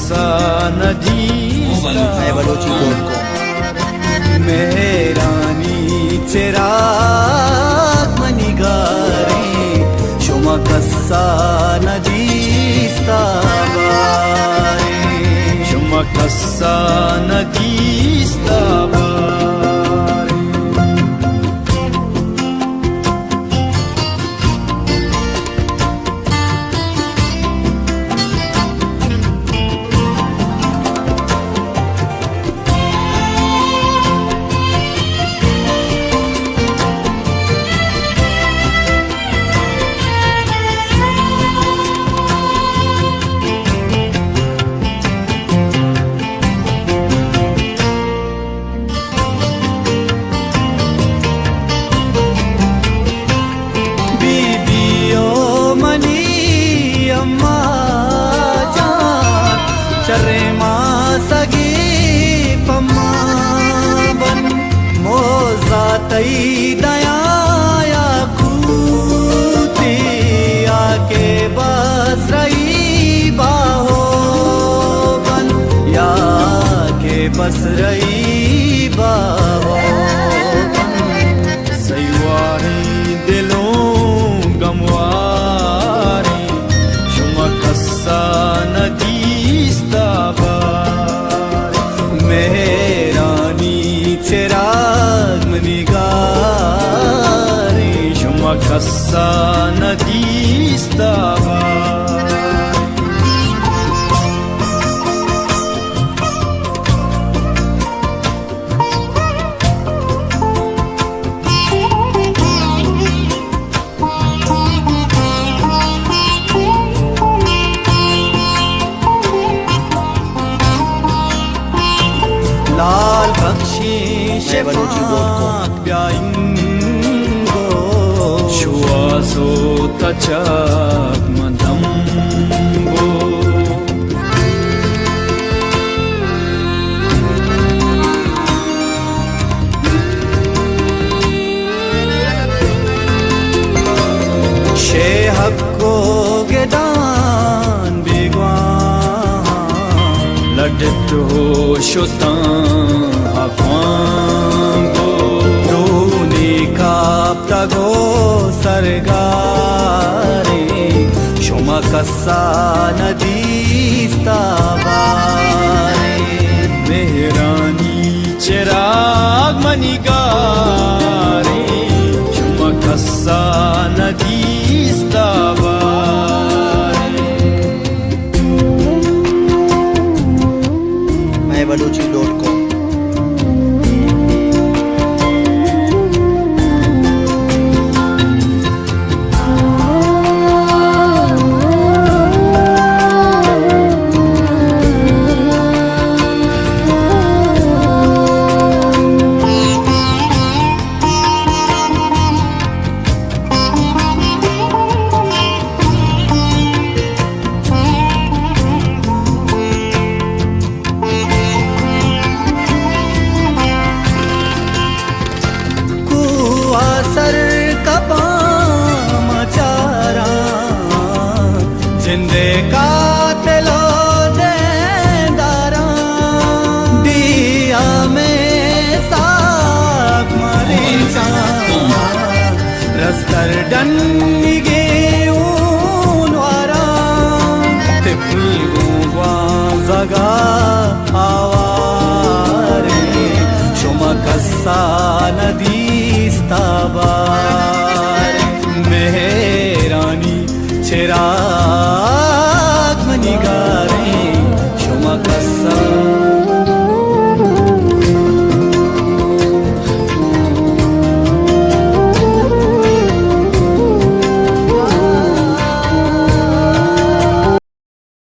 कस्सा नदीस्ता मेहरानी चिराग मनिगारे शुमा कस्सा नदीस्ता बारे शुमा कस्सा नदीस्ता चरे मासगी पम्मा बन मोजा तई दया कूती आके बस रही बाहो बन या के बस रही बाहो बन सैवारी दिलों गमवारी शुमा कस्सा नदीस्ता मेहरानी चिराग मनिगारे शुमा कस्सा नदीस्ता लाल बख्शीश पाक ब्याइंगो शुआसो तचक मदम्बो शेहक्को गेदान लडत हो शुतां अक्वांगो रोने काप्ता गो सरगारे शुमा कस्सा नदीस्ता बारे मेहरानी चिराग मनिगारे शुमा कस्सा नदीस्ता Balochi.com सर कपा मचारा जिंदे कातलो दे दारा दिया में साग मरी रस्तर डन्निगे ऊनवारा तिपुल गुवा जगा